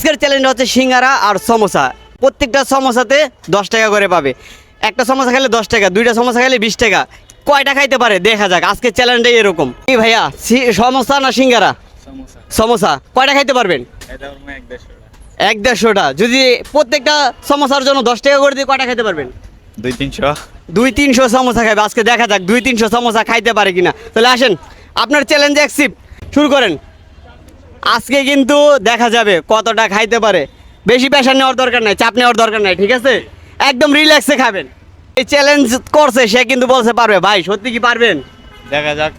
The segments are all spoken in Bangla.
আজকের চ্যালেঞ্জ হচ্ছে সিঙ্গারা আর সমোসা। প্রত্যেকটা সমোসাতে 10 টাকা করে পাবে। একটা সমোসা খেলে 10 টাকা, দুইটা সমোসা খেলে 20 টাকা। কয়টা খাইতে পারে দেখা যাক। আজকের চ্যালেঞ্জটাই এরকম। কি ভাইয়া, সমোসা না সিঙ্গারা? সমোসা। কয়টা খাইতে পারবেন? 1-150টা। যদি প্রত্যেকটা সমোসার জন্য 10 টাকা করে দিয়ে কয়টা খাইতে পারবেন? 2-300 সমোসা খাবে। আজকে দেখা যাক 2-300 সমোসা খাইতে পারে কিনা। তাহলে আসেন, আপনার চ্যালেঞ্জ অ্যাকসেপ্ট, শুরু করেন। আজকে কিন্তু দেখা যাবে কতটা খাইতে পারে। বেশি প্রেশার নেওয়ার দরকার নাই, চাপ নেওয়ার দরকার নাই, ঠিক আছে? একদম রিল্যাক্সে খাবেন। এই চ্যালেঞ্জ করছে সে কিন্তু বলছে পারবে। ভাই সত্যি কি পারবেন? দেখা যাক।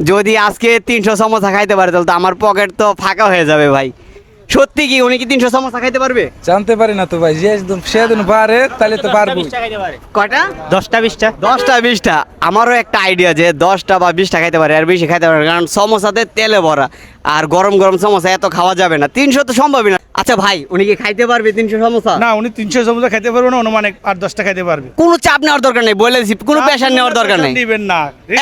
যদি আজকে 300 সমোসা খাইতে পারে তাহলে তো আমার পকেট তো ফাঁকা হয়ে যাবে ভাই। সত্যি কি উনি কি 300 সমোসা খাইতে পারবে? জানতে পারি না তো ভাই, যে একদম সেদিন পারে তাহলে তো পারবো। কয়টা? 10টা-20টা। 10টা-20টা। আমারও একটা আইডিয়া যে 10টা বা 20টা খাইতে পারে, আর বেশি খাইতে পারে না। কারণ সমোসাতে তেলে ভরা, আর গরম গরম সমোসা এত খাওয়া যাবে না। 300 তো সম্ভবই না। আচ্ছা ভাই, উনি কি খাইতে পারবে 300 সমোসা? না, উনি 300 সমুদ্র খাইতে পারবে না, অনুমানিক 8-10টা খাইতে পারবে। কোনো চাপ নেওয়ার দরকার নেই, বলে দিচ্ছি, কোনো প্রেশার নেওয়ার দরকার নেই। দিবেন না,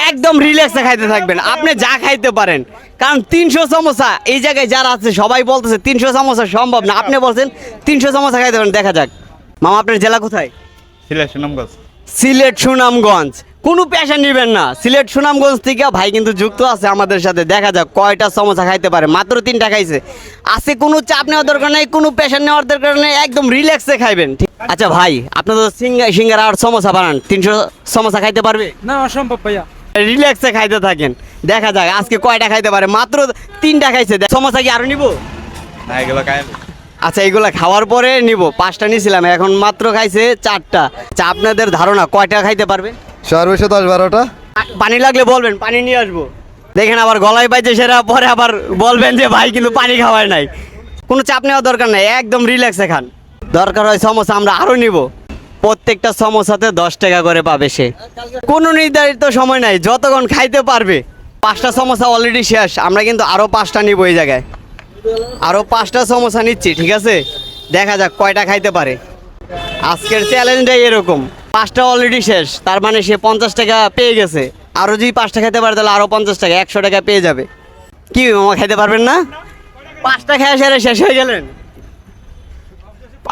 একদম রিল্যাক্সে খাইতে থাকবেন, আপনি যা খাইতে পারেন। কারণ 300 সমোসা এই জায়গায় যারা আছে সবাই বলতেছে 300 সমোসা সম্ভব না, আপনি বলছেন 300 সমোসা খাইতে পারেন। দেখা যাক। মামা আপনার জেলা কোথায়? সিলেট সুনামগঞ্জ। সিলেট সুনামগঞ্জ। কোনো প্রেশার নেবেন না। সিলেট সুনামগঞ্জ থেকে ভাই কিন্তু যুক্ত আছে আমাদের সাথে। দেখা যাক কয়টা সমোসা খাইতে পারে। মাত্র 3টা খাইছে। আজকে কোনো চাপ নেওয়ার দরকার নেই, কোনো প্রেশার নেওয়ার দরকার নেই, একদম রিল্যাক্সে খাইবেন। আচ্ছা ভাই, আপনার তো সিঙ্গারা আর সমোসা বানান, 300 সমোসা খাইতে পারবে? না, অসম্ভব ভাইয়া। রিল্যাক্সে খাইতে থাকেন, দেখা যাক আজকে কয়টা খাইতে পারে। মাত্র 3টা খাইছে। সমোসা কি আরো নিব? না, এগুলো খাই। আচ্ছা, এগুলা খাওয়ার পরে নিব। 5টা নিয়েছিলাম, এখন মাত্র খাইছে 4টা। আচ্ছা, আপনাদের ধারণা কয়টা খাইতে পারবে? সর্বশেষ 10-12টা। পানি লাগলে বলবেন, পানি নিয়ে আসবো। দেখেন আবার গলায় পাইছে সেরা, পরে আবার বলবেন যে ভাই কিন্তু পানি খাওয়ায় নাই। কোনো চাপ নেওয়ার দরকার নাই, একদম রিল্যাক্সে খান। দরকার হয় সমোসা আমরা আরও নিব। প্রত্যেকটা সমোসাতে 10 টাকা করে পাবে সে। কোনো নির্ধারিত সময় নাই, যতক্ষণ খাইতে পারবে। 5টা সমোসা অলরেডি শেষ, আমরা কিন্তু আরও 5টা নিব। এই জায়গায় আরও 5টা সমোসা নিচ্ছি, ঠিক আছে? দেখা যাক কয়টা খাইতে পারে। আজকের চ্যালেঞ্জটাই এরকম। 5টা অলরেডি শেষ, তার মানে সে 50 টাকা পেয়ে গেছে। আরও যদি 5টা খেতে পারে তাহলে আরও 50 টাকা, 100 টাকা পেয়ে যাবে। কি মামা, খাইতে পারবেন না? 5টা খেয়ে সেরে শেষ হয়ে গেলেন।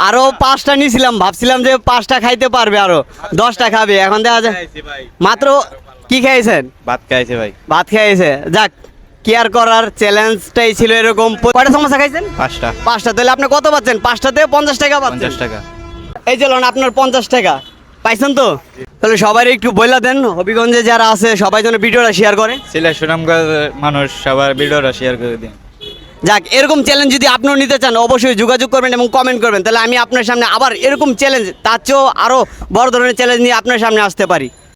আরও 5টা নিয়েছিলাম, ভাবছিলাম যে 5টা খাইতে পারবে, আরও 10টা খাবে। এখন দেখা যায় মাত্র কি খেয়েছেন? ভাত খাইছে ভাই। ভাত খেয়েছে। যাক, কেয়ার করার চ্যালেঞ্জটাই ছিল এরকম। কয়টা সমস্যা খাইছেন? 5টা। তাহলে আপনি কত পাচ্ছেন? 5টাতে 50 টাকা পাচ্ছেন। 50 টাকা। এই চলুন, আপনার 50 টাকা পাইছেন তো? তাহলে সবাই একটু বইলা দেন, হবিগঞ্জে যারা আছে সবাই যেন ভিডিওটা শেয়ার করে। সিলেট সুনামগঞ্জ মানুষ সবার ভিডিওটা শেয়ার করে দিন। যাক, এরকম চ্যালেঞ্জ যদি আপনিও নিতে চান অবশ্যই যোগাযোগ করবেন এবং কমেন্ট করবেন। তাহলে আমি আপনার সামনে আবার এরকম চ্যালেঞ্জ, তার চেয়েও আরও বড় ধরনের চ্যালেঞ্জ নিয়ে আপনার সামনে আসতে পারি।